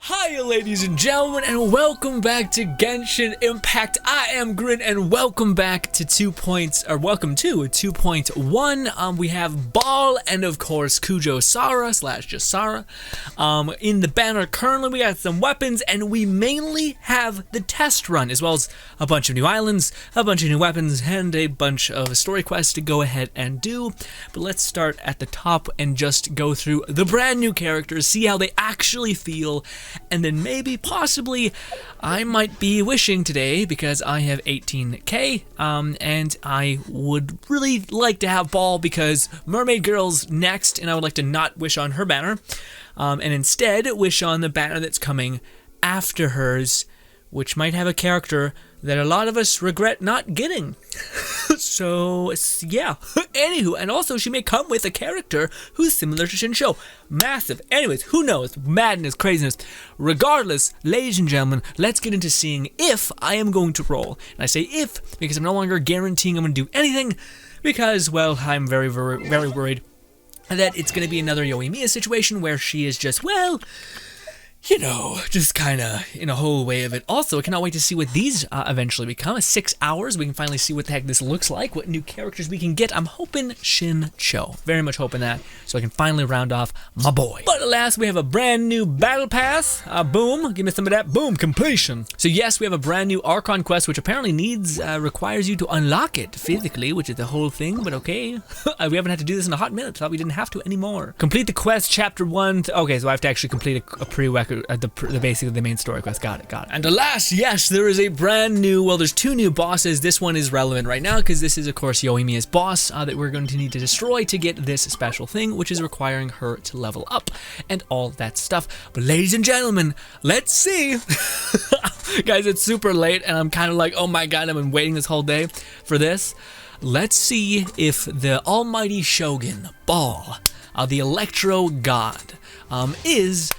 Hi ladies and gentlemen, and welcome back to Genshin Impact. I am Grin, and welcome back to welcome to 2.1. We have BAAL and of course Kujo Sara / just Sara. In the banner currently we got some weapons, and we mainly have the test run, as well as a bunch of new islands, a bunch of new weapons, and a bunch of story quests to go ahead and do. But let's start at the top and just go through the brand new characters, see how they actually feel. And then maybe, possibly, I might be wishing today, because I have 18k, and I would really like to have BAAL because Mermaid Girl's next, and I would like to not wish on her banner, and instead wish on the banner that's coming after hers, which might have a character that a lot of us regret not getting. So, yeah. Anywho, and also she may come with a character who's similar to Shinsho. Massive. Anyways, who knows? Madness, craziness. Regardless, ladies and gentlemen, let's get into seeing if I am going to roll. And I say if, because I'm no longer guaranteeing I'm going to do anything, because, well, I'm very, very, very worried that it's going to be another Yoimiya situation where she is just, well, you know, just kind of in a whole way of it. Also, I cannot wait to see what these eventually become. 6 hours, we can finally see what the heck this looks like, what new characters we can get. I'm hoping Shinsho. Very much hoping that, so I can finally round off my boy. But alas, we have a brand new battle pass. Boom, give me some of that. Boom, completion. So yes, we have a brand new Archon quest, which apparently requires you to unlock it physically, which is the whole thing, but okay. We haven't had to do this in a hot minute. Thought we didn't have to anymore. Complete the quest, chapter 1. Okay, so I have to actually complete a prerequisite. Basically the main story quest. Got it. And alas, yes, there is a brand new, well, there's 2 new bosses. This one is relevant right now because this is, of course, Yoimiya's boss that we're going to need to destroy to get this special thing, which is requiring her to level up and all that stuff. But ladies and gentlemen, let's see. Guys, it's super late and I'm kind of like, oh my god, I've been waiting this whole day for this. Let's see if the almighty Shogun, BAAL, the Electro God, is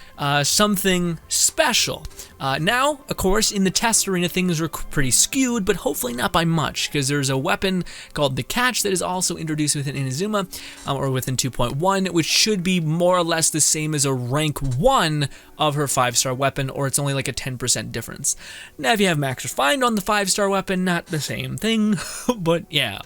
something special. Now, of course, in the test arena, things are pretty skewed, but hopefully not by much, because there's a weapon called the Catch that is also introduced within Inazuma, or within 2.1, which should be more or less the same as a rank 1 of her 5-star weapon, or it's only like a 10% difference. Now, if you have Max Refined on the 5-star weapon, not the same thing, but yeah.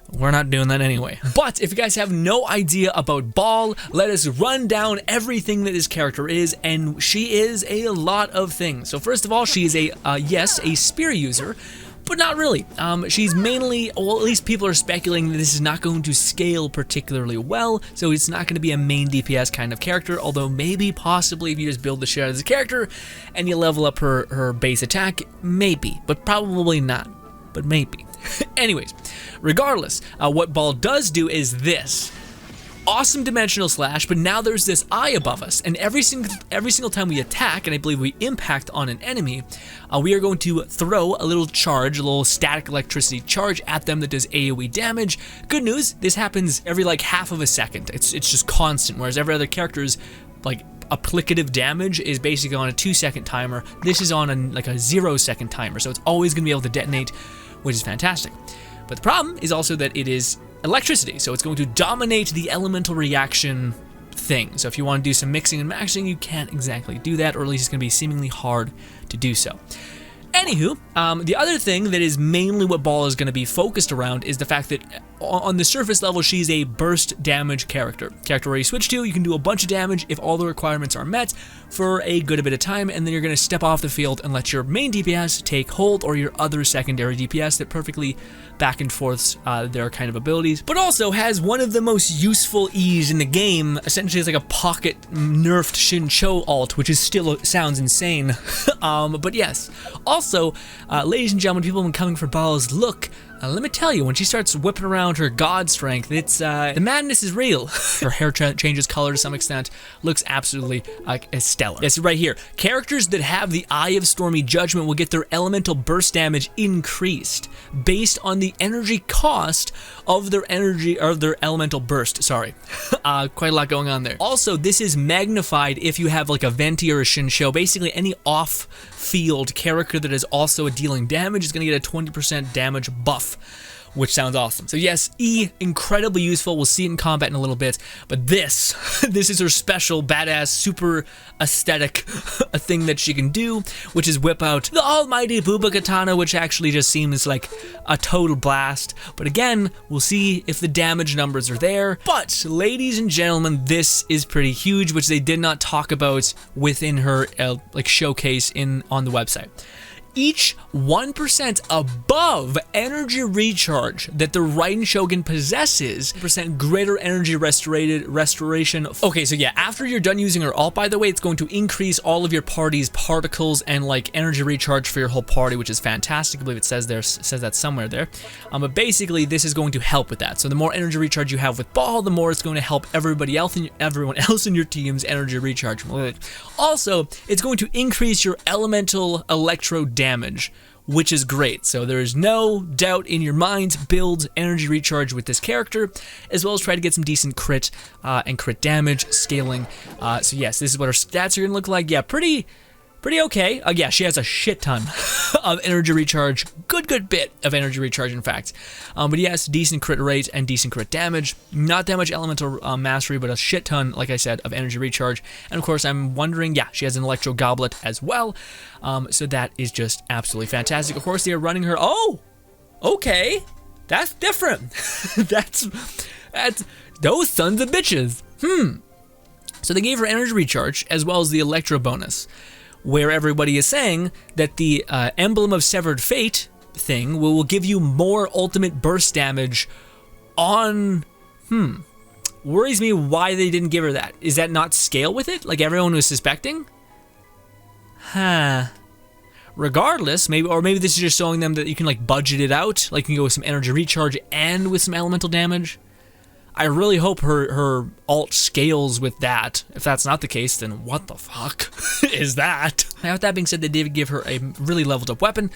We're not doing that anyway. But if you guys have no idea about BAAL, let us run down everything that this character is, and she is a lot of things. So first of all, she is yes, a spear user, but not really. She's mainly, well, at least people are speculating that this is not going to scale particularly well, so it's not going to be a main DPS kind of character, although maybe, possibly, if you just build the shit out of this character and you level up her base attack, maybe, but probably not, but maybe. Anyways, regardless, what BAAL does do is this. Awesome dimensional slash, but now there's this eye above us, and every single time we attack, and I believe we impact on an enemy, we are going to throw a little charge, a little static electricity charge at them that does AoE damage. Good news, this happens every like half of a second. It's just constant, whereas every other character's like applicative damage is basically on a 2-second timer. This is on like a 0-second timer, so it's always going to be able to detonate, which is fantastic. But the problem is also that it is electricity, so it's going to dominate the elemental reaction thing. So if you want to do some mixing and matching, you can't exactly do that, or at least it's going to be seemingly hard to do so. Anywho, the other thing that is mainly what BAAL is going to be focused around is the fact that on the surface level, she's a burst damage character. Character where you switch to, you can do a bunch of damage if all the requirements are met for a good bit of time, and then you're going to step off the field and let your main DPS take hold, or your other secondary DPS that perfectly back and forths their kind of abilities, but also has one of the most useful E's in the game. Essentially, it's like a pocket nerfed Shinsho alt, which is still sounds insane. But yes, also, ladies and gentlemen, people have been coming for BAAL's look. Let me tell you, when she starts whipping around her god strength, it's the madness is real. Her hair changes color to some extent, looks absolutely stellar. Yes, right here. Characters that have the Eye of Stormy Judgment will get their elemental burst damage increased based on the energy cost of their elemental burst. Sorry, quite a lot going on there. Also, this is magnified if you have like a Venti or a Shinsho. Basically, any off-field character that is also dealing damage is going to get a 20% damage buff, which sounds awesome. So yes, E, incredibly useful. We'll see it in combat in a little bit, but this is her special, badass, super aesthetic a thing that she can do, which is whip out the almighty Booba Katana, which actually just seems like a total blast. But again, we'll see if the damage numbers are there. But ladies and gentlemen, this is pretty huge, which they did not talk about within her like showcase on the website. Each 1% above energy recharge that the Raiden Shogun possesses, % greater energy restoration. Okay, so yeah, after you're done using her ult, by the way, it's going to increase all of your party's particles and like energy recharge for your whole party, which is fantastic. I believe it says that somewhere there. But basically, this is going to help with that. So the more energy recharge you have with BAAL, the more it's going to help everyone else in your team's energy recharge. Also, it's going to increase your elemental electro damage, which is great. So there is no doubt in your mind, build energy recharge with this character, as well as try to get some decent crit and crit damage scaling. So yes, this is what her stats are gonna look like. Yeah, pretty okay. Yeah, she has a shit ton of energy recharge. Good bit of energy recharge, in fact. But yes, decent crit rate and decent crit damage. Not that much elemental mastery, but a shit ton, like I said, of energy recharge. And of course, I'm wondering, yeah, she has an electro goblet as well. So that is just absolutely fantastic. Of course, they are running her. Oh, okay, that's different. that's those sons of bitches. So they gave her energy recharge as well as the electro bonus, where everybody is saying that the Emblem of Severed Fate thing will give you more ultimate burst damage on... Worries me why they didn't give her that. Is that not scale with it, like everyone was suspecting? Regardless, maybe this is just showing them that you can like budget it out, like you can go with some energy recharge and with some elemental damage. I really hope her ult scales with that. If that's not the case, then what the fuck is that? Now, with that being said, they did give her a really leveled up weapon.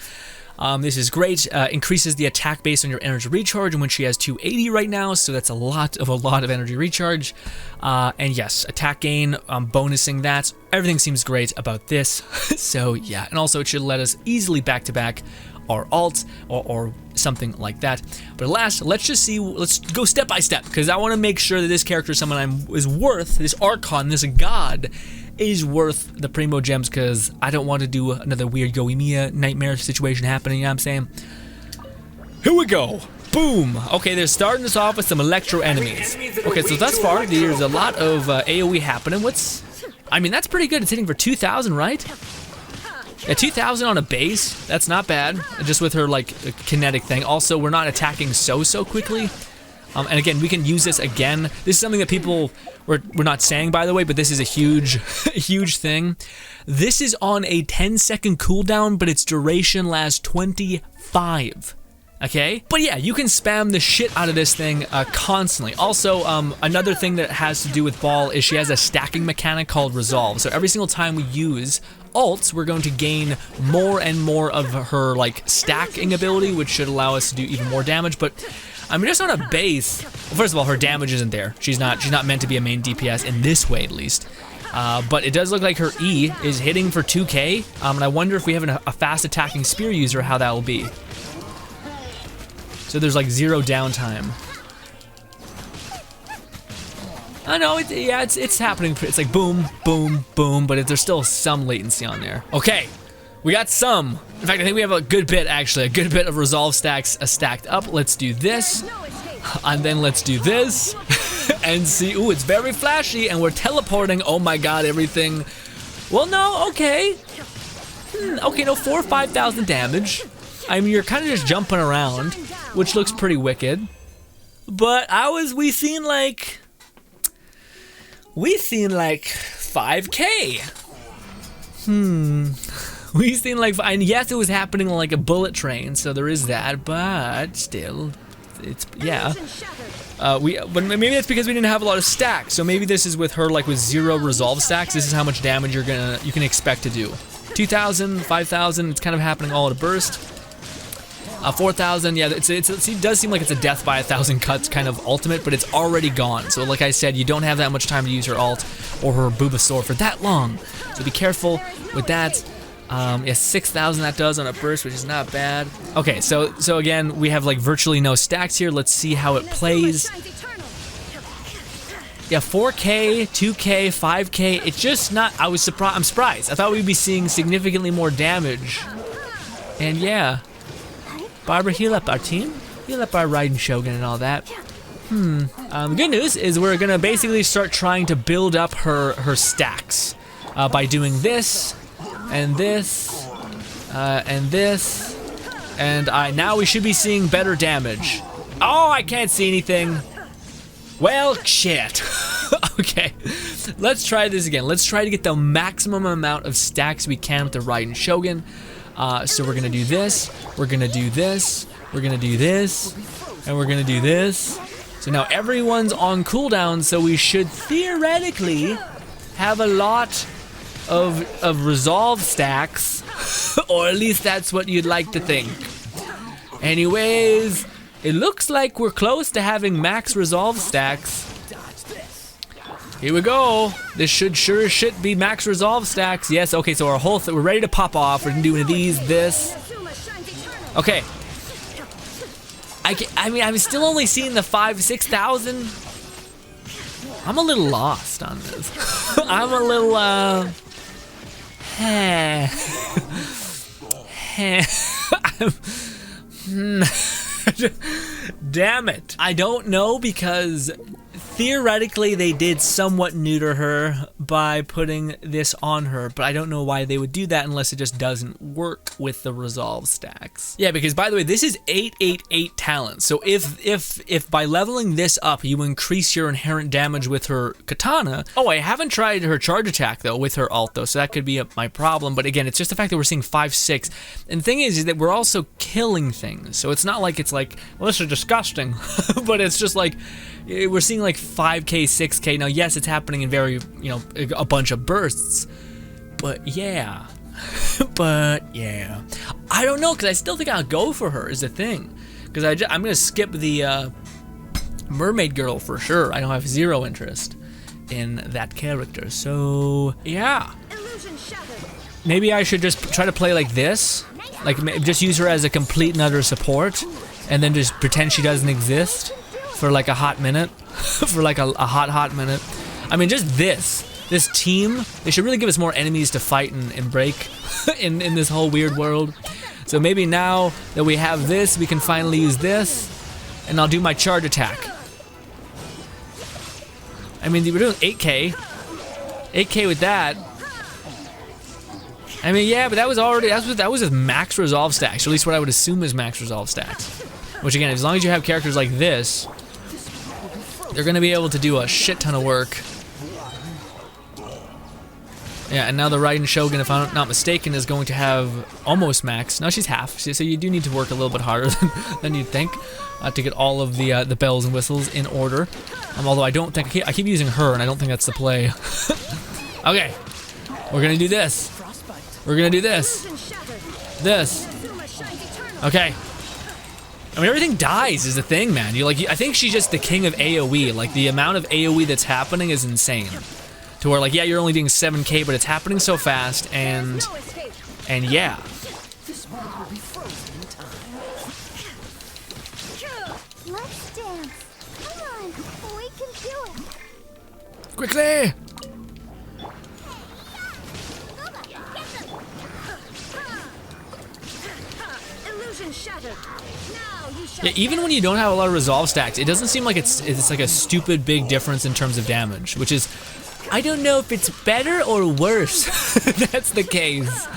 This is great. Increases the attack based on your energy recharge, and when she has 280 right now, so that's a lot of energy recharge. And yes, attack gain, bonusing that. Everything seems great about this. So yeah, and also it should let us easily back-to-back our alt or something like that. But last, let's go step by step, because I want to make sure that this character is someone is worth, this Archon, this god, is worth the Primo Gems, because I don't want to do another weird Yoimiya nightmare situation happening, you know what I'm saying? Here we go. Boom. Okay, they're starting us off with some electro enemies. Okay, so thus far, there's a lot of AoE happening. I mean, that's pretty good. It's hitting for 2,000, right? Yeah, 2,000 on a base, that's not bad, just with her like kinetic thing. Also, we're not attacking so quickly. And again, we can use this again. This is something that people we're not saying, by the way, but this is a huge thing. This is on a 10-second cooldown, but its duration lasts 25. Okay? But yeah, you can spam the shit out of this thing constantly. Also, another thing that has to do with BAAL is she has a stacking mechanic called Resolve. So every single time we use ults, we're going to gain more and more of her like stacking ability, which should allow us to do even more damage. But I mean, just on a base, well, first of all, her damage isn't there. She's not meant to be a main DPS in this way, at least. But it does look like her E is hitting for 2k, and I wonder if we have a fast attacking spear user, how that will be. So there's like 0 downtime. I know, it's happening. It's like boom, boom, boom, but there's still some latency on there. Okay, we got some. In fact, I think we have a good bit, actually. A good bit of resolve stacks stacked up. Let's do this, and then let's do this, and see. Ooh, it's very flashy, and we're teleporting. Oh my god, everything. Well, no, okay. Okay, no, 4,000 or 5,000 damage. I mean, you're kind of just jumping around, which looks pretty wicked. But we seen like 5k. We seen like, and yes, it was happening like a bullet train, so there is that, but still, it's, yeah. But maybe it's because we didn't have a lot of stacks, so maybe this is with her like with 0 resolve stacks, this is how much damage you can expect to do. 2,000, 5,000, it's kind of happening all at a burst. 4,000, yeah, it does seem like it's a death by 1,000 cuts kind of ultimate, but it's already gone. So like I said, you don't have that much time to use her ult or her Bulbasaur for that long. So be careful with that. Yeah, 6,000 that does on a burst, which is not bad. Okay, so again, we have like virtually no stacks here. Let's see how it plays. Yeah, 4K, 2K, 5K. It's just not. I'm surprised. I thought we'd be seeing significantly more damage. And yeah, Barbara, heal up our team, heal up our Raiden Shogun and all that. The good news is we're gonna basically start trying to build up her stacks by doing this. And this, and this, and now we should be seeing better damage. Oh, I can't see anything. Well, shit. Okay, let's try this again. Let's try to get the maximum amount of stacks we can with the Raiden Shogun. So we're gonna do this, we're gonna do this, we're gonna do this, and we're gonna do this. So now everyone's on cooldown, so we should theoretically have a lot of resolve stacks, or at least that's what you'd like to think. Anyways, it looks like we're close to having max resolve stacks. Here we go. This should sure as shit be max resolve stacks. Yes, okay, so our whole we're ready to pop off. We're gonna do these, this. Okay. I mean, I'm still only seeing the 6,000. I'm a little lost on this. I'm a little, Damn it. I don't know, because theoretically they did somewhat neuter her by putting this on her, but I don't know why they would do that unless it just doesn't work with the resolve stacks. Yeah, because by the way, this is 888 talent. So if by leveling this up you increase your inherent damage with her katana. Oh, I haven't tried her charge attack though with her alt though, so that could be my problem. But again, it's just the fact that we're seeing 5, 6. And the thing is that we're also killing things. So it's not like it's like, well, this is disgusting, but it's just like we're seeing like 5K, 6K. Now, yes, it's happening in very, a bunch of bursts, but yeah. But yeah. I don't know, because I still think I'll go for her is the thing. Because I'm going to skip the mermaid girl for sure. I don't have zero interest in that character. So, yeah. Maybe I should just try to play like this. Like, just use her as a complete and utter support. And then just pretend she doesn't exist for like a hot minute. For like a hot minute. I mean, just this team, they should really give us more enemies to fight and break in this whole weird world. So maybe now that we have this, we can finally use this, and I'll do my charge attack. I mean, we're doing 8K with that. I mean, yeah, but that was with max resolve stacks, or at least what I would assume is max resolve stacks. Which again, as long as you have characters like this, they're gonna be able to do a shit ton of work. Yeah, and now the Raiden Shogun, if I'm not mistaken, is going to have almost max. No, she's half, so you do need to work a little bit harder than you'd think to get all of the bells and whistles in order. Although I don't think, I keep using her, and I don't think that's the play. Okay, we're gonna do this. We're gonna do this. This. Okay. I mean, everything dies is the thing, man. I think she's just the king of AoE. Like, the amount of AoE that's happening is insane. To where, like, yeah, you're only doing 7K, but it's happening so fast, and yeah. Let's dance. Come on, we can do it. Quickly! Illusion shattered. Yeah, even when you don't have a lot of resolve stacks, it doesn't seem like it's like a stupid big difference in terms of damage, which is, I don't know if it's better or worse. That's the case.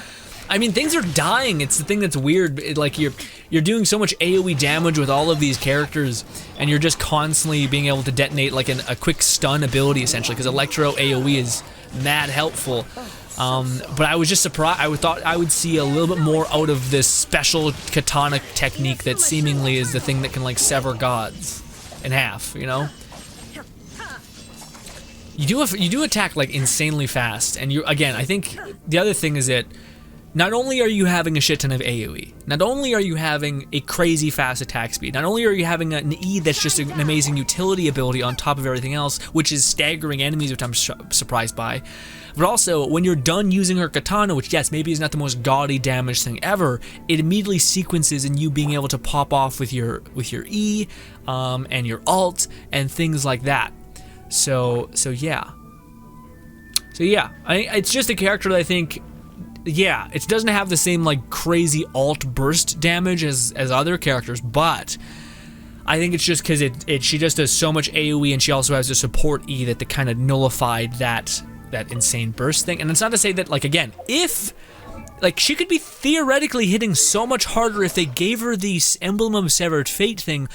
I mean, things are dying. It's the thing that's weird. Like you're doing so much AoE damage with all of these characters, and you're just constantly being able to detonate like a quick stun ability essentially, because Electro AoE is mad helpful. But I was just surprised. I thought I would see a little bit more out of this special katana technique that seemingly is the thing that can like sever gods in half, you know? You do attack like insanely fast, and again, I think the other thing is that not only are you having a shit ton of AoE, not only are you having a crazy fast attack speed, not only are you having an E that's just an amazing utility ability on top of everything else, which is staggering enemies, which I'm surprised by, but also when you're done using her katana, which yes, maybe is not the most gaudy damage thing ever, it immediately sequences in you being able to pop off with your E and your alt and things like that. So yeah, it's just a character that I think. Yeah, it doesn't have the same like crazy alt burst damage as other characters, but I think it's just because she just does so much AoE and she also has a support E that kind of nullified that insane burst thing. And it's not to say that, like, again, if like she could be theoretically hitting so much harder if they gave her the Emblem of Severed Fate thing,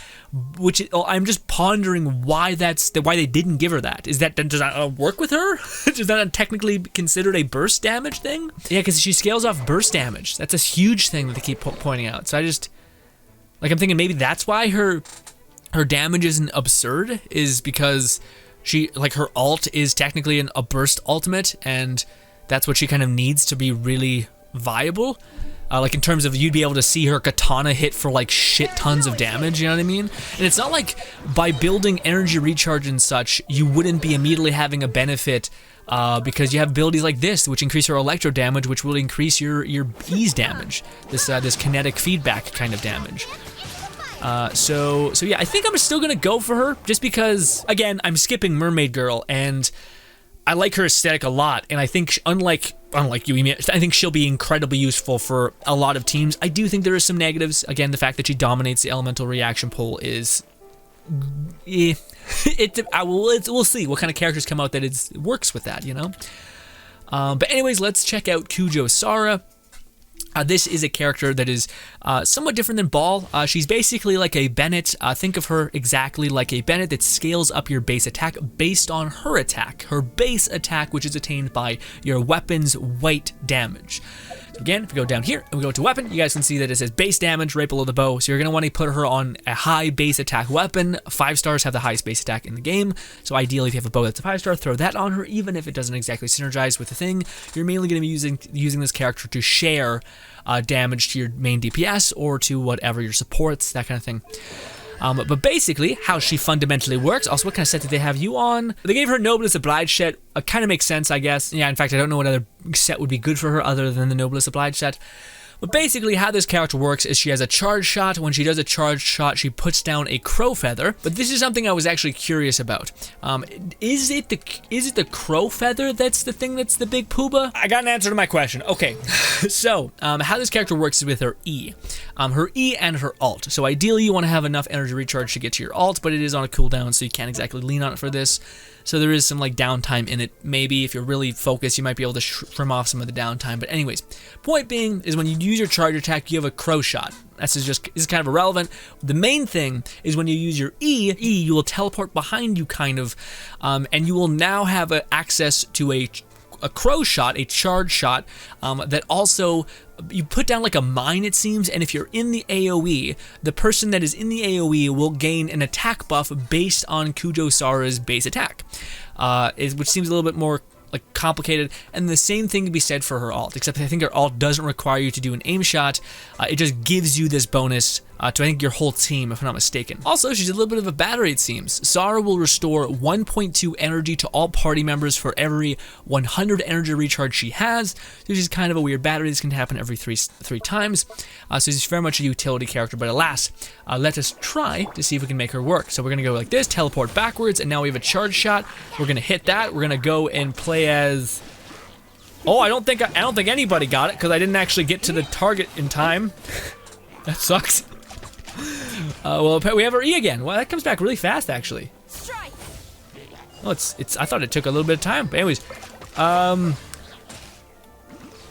which I'm just pondering why they didn't give her that. Does that work with her? Is that technically considered a burst damage thing? Yeah, because she scales off burst damage. That's a huge thing that they keep pointing out. So I just, like, I'm thinking maybe that's why her damage isn't absurd, is because she, like, her alt is technically a burst ultimate, and that's what she kind of needs to be really viable, like in terms of you'd be able to see her katana hit for like shit tons of damage, you know what I mean? And it's not like by building energy recharge and such you wouldn't be immediately having a benefit because you have abilities like this which increase her electro damage, which will increase your ease damage, this kinetic feedback kind of damage. So yeah, I think I'm still gonna go for her just because, again, I'm skipping Mermaid Girl and I like her aesthetic a lot, and I think unlike you, I think she'll be incredibly useful for a lot of teams. I do think there is some negatives. Again, the fact that she dominates the elemental reaction pool is, we'll see what kind of characters come out that it works with that, you know. But anyways, let's check out Kujo Sara. This is a character that is somewhat different than BAAL. She's basically like a Bennett. Think of her exactly like a Bennett that scales up your base attack based on her attack. Her base attack, which is attained by your weapon's weight damage. So again, if we go down here and we go to weapon, you guys can see that it says base damage right below the bow. So you're going to want to put her on a high base attack weapon. 5 stars have the highest base attack in the game. So ideally, if you have a bow that's a 5-star, throw that on her. Even if it doesn't exactly synergize with the thing, you're mainly going to be using this character to share damage to your main DPS or to whatever your supports, that kind of thing. But basically, how she fundamentally works. Also, what kind of set did they have you on? They gave her Noblesse Oblige set. Kind of makes sense, I guess. Yeah, in fact, I don't know what other set would be good for her other than the Noblesse Oblige set. But basically, how this character works is she has a charge shot. When she does a charge shot, she puts down a crow feather. But this is something I was actually curious about. Is it the crow feather that's the thing that's the big pooba? I got an answer to my question. Okay, so how this character works is with her E. Her E and her alt. So ideally, you want to have enough energy recharge to get to your alt, but it is on a cooldown, so you can't exactly lean on it for this. So there is some like downtime in it. Maybe if you're really focused, you might be able to trim off some of the downtime. But anyways, point being is when you use your charge attack, you have a crow shot. This is kind of irrelevant. The main thing is when you use your E, you will teleport behind you kind of, and you will now have access to a crow shot, a charge shot, that also you put down like a mine, it seems, and if you're in the AoE, the person that is in the AoE will gain an attack buff based on Kujo Sara's base attack, which seems a little bit more like complicated, and the same thing can be said for her alt, except I think her alt doesn't require you to do an aim shot. It just gives you this bonus to I think your whole team, if I'm not mistaken. Also, she's a little bit of a battery, it seems. Sara will restore 1.2 energy to all party members for every 100 energy recharge she has. So she's kind of a weird battery. This can happen every three times. So she's very much a utility character, but alas, let us try to see if we can make her work. So we're gonna go like this, teleport backwards, and now we have a charge shot. We're gonna hit that. We're gonna go and play as. Oh, I don't think anybody got it because I didn't actually get to the target in time. That sucks. Well, we have our E again. Well, that comes back really fast, actually. Oh, I thought it took a little bit of time. But anyways,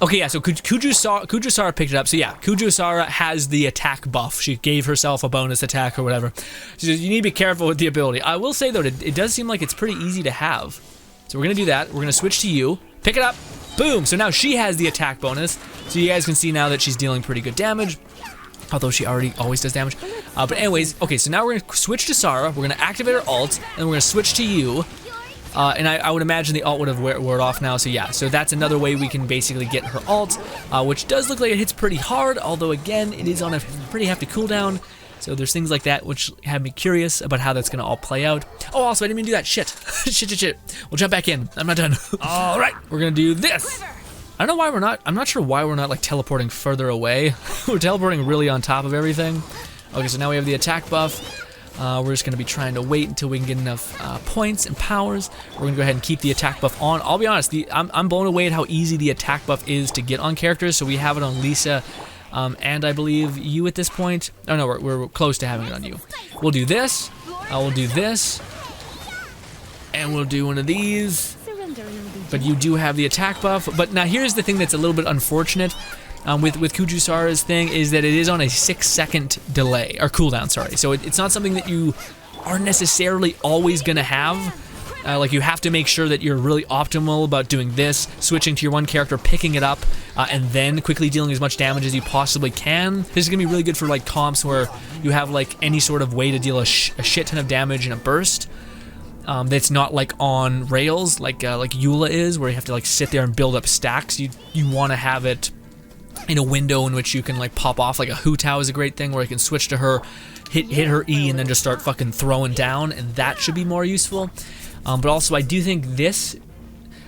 okay, yeah. So Kujo Sara picked it up. So yeah, Kujo Sara has the attack buff. She gave herself a bonus attack or whatever. She says you need to be careful with the ability. I will say though, it does seem like it's pretty easy to have. So we're gonna do that. We're gonna switch to you. Pick it up. Boom. So now she has the attack bonus. So you guys can see now that she's dealing pretty good damage. Although she always does damage. But anyways, okay, so now we're going to switch to Sara. We're going to activate her alt, and we're going to switch to you. And I would imagine the ult would have wore off now, so yeah. So that's another way we can basically get her ult, which does look like it hits pretty hard, although again, it is on a pretty hefty cooldown. So there's things like that which have me curious about how that's going to all play out. Oh, also, I didn't mean to do that. Shit. Shit. We'll jump back in. I'm not done. All right, we're going to do this. I don't know why we're not, I'm not sure why we're not like teleporting further away. We're teleporting really on top of everything. Okay, so now we have the attack buff. We're just going to be trying to wait until we can get enough points and powers. We're going to go ahead and keep the attack buff on. I'll be honest, I'm blown away at how easy the attack buff is to get on characters. So we have it on Lisa and I believe you at this point. Oh no, we're close to having it on you. We'll do this. We'll do this. And we'll do one of these. But you do have the attack buff. But now here's the thing that's a little bit unfortunate. With Kujo Sara's thing is that it is on a 6-second delay, or cooldown, sorry. So it's not something that you are necessarily always gonna have. Like you have to make sure that you're really optimal about doing this, switching to your one character, picking it up, and then quickly dealing as much damage as you possibly can. This is gonna be really good for like comps where you have like any sort of way to deal a shit ton of damage in a burst. That's not like on rails, like Eula is, where you have to like sit there and build up stacks. You want to have it in a window in which you can like pop off. Like a Hu Tao is a great thing where you can switch to her, hit her E, and then just start fucking throwing down, and that should be more useful. But also I do think this,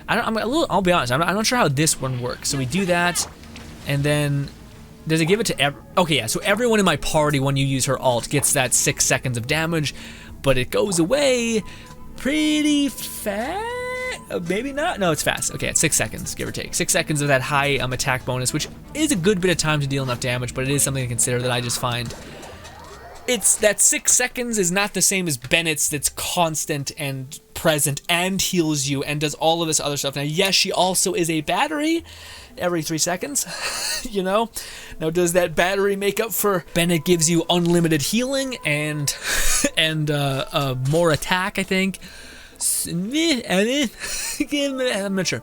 I'll be honest, I'm not sure how this one works. So we do that, and then does it give it to okay, yeah, so everyone in my party when you use her ult gets that 6 seconds of damage, but it goes away pretty fast. Maybe not. No, it's fast. Okay, it's 6 seconds, give or take. 6 seconds of that high attack bonus, which is a good bit of time to deal enough damage, but it is something to consider that I just find. It's that 6 seconds is not the same as Bennett's that's constant and present and heals you and does all of this other stuff. Now, yes, she also is a battery every 3 seconds, you know? Now, does that battery make up for Bennett gives you unlimited healing and more attack, I think? I'm not sure.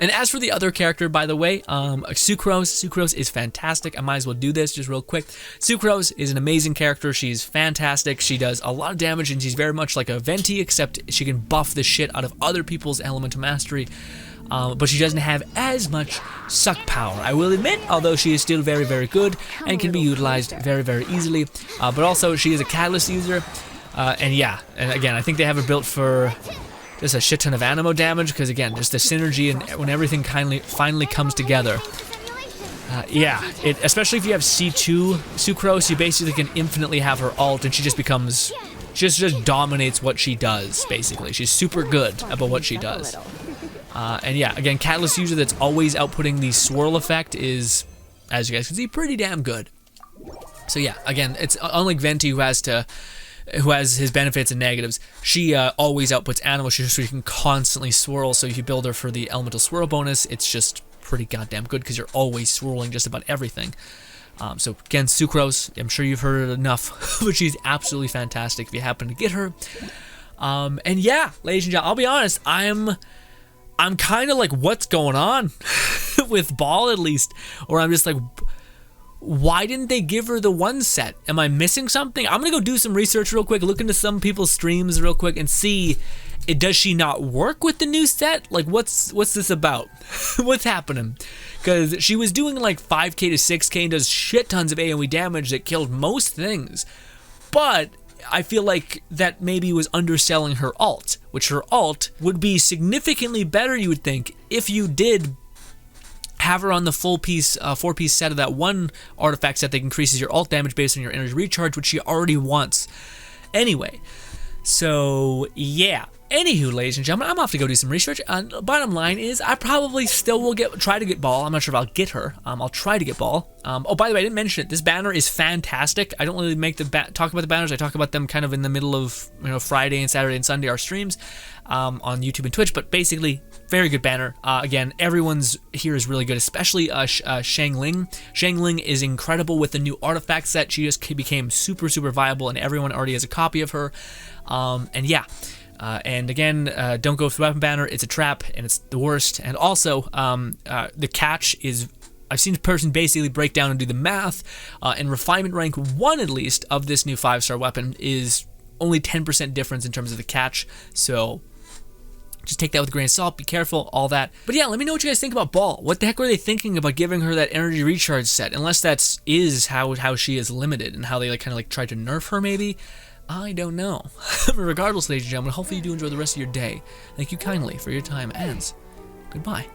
And as for the other character, by the way, Sucrose is fantastic. I might as well do this just real quick. Sucrose is an amazing character. She's fantastic. She does a lot of damage, and she's very much like a Venti, except she can buff the shit out of other people's elemental mastery. But she doesn't have as much suck power, I will admit, although she is still very, very good and can be utilized very, very easily. But also, she is a catalyst user. And yeah, and again, I think they have it built for just a shit ton of animo damage, because again, just the synergy and when everything finally comes together. Yeah, especially if you have C2 Sucrose, you basically can infinitely have her ult, and she just becomes, just dominates what she does, basically. She's super good about what she does. And yeah, again, catalyst user that's always outputting the swirl effect is, as you guys can see, pretty damn good. So yeah, again, it's unlike Venti who has his benefits and negatives. She always outputs animal, so you can constantly swirl. So if you build her for the elemental swirl bonus, it's just pretty goddamn good because you're always swirling just about everything. So again, Sucrose, I'm sure you've heard it enough, but she's absolutely fantastic if you happen to get her. And yeah, ladies and gentlemen, I'll be honest, I'm kind of like, what's going on with BAAL at least, or I'm just like, why didn't they give her the one set? Am I missing something? I'm gonna go do some research real quick, look into some people's streams real quick and see, does she not work with the new set? Like, what's this about? What's happening? Because she was doing like 5k to 6k and does shit tons of AoE damage that killed most things. But I feel like that maybe was underselling her ult, which her ult would be significantly better, you would think, if you did have her on the full piece, 4-piece set of that one artifact set that increases your ult damage based on your energy recharge, which she already wants anyway. So yeah. Anywho, ladies and gentlemen, I'm off to go do some research. Bottom line is, I probably still will try to get BAAL. I'm not sure if I'll get her. I'll try to get BAAL. Oh, by the way, I didn't mention it. This banner is fantastic. I don't really make talk about the banners. I talk about them kind of in the middle of, you know, Friday and Saturday and Sunday, our streams on YouTube and Twitch. But basically, very good banner. Again, everyone's here is really good, especially Shangling. Shangling is incredible with the new artifact set. She just became super, super viable, and everyone already has a copy of her. And yeah. And again, don't go for the weapon banner. It's a trap, and it's the worst. And also, the catch is, I've seen a person basically break down and do the math, and refinement rank 1 at least of this new 5-star weapon is only 10% difference in terms of the catch. So just take that with a grain of salt, be careful, all that. But yeah, let me know what you guys think about BAAL. What the heck were they thinking about giving her that energy recharge set? Unless that is how she is limited and how they kind of tried to nerf her maybe. I don't know. Regardless, ladies and gentlemen, hopefully you do enjoy the rest of your day. Thank you kindly for your time, and goodbye.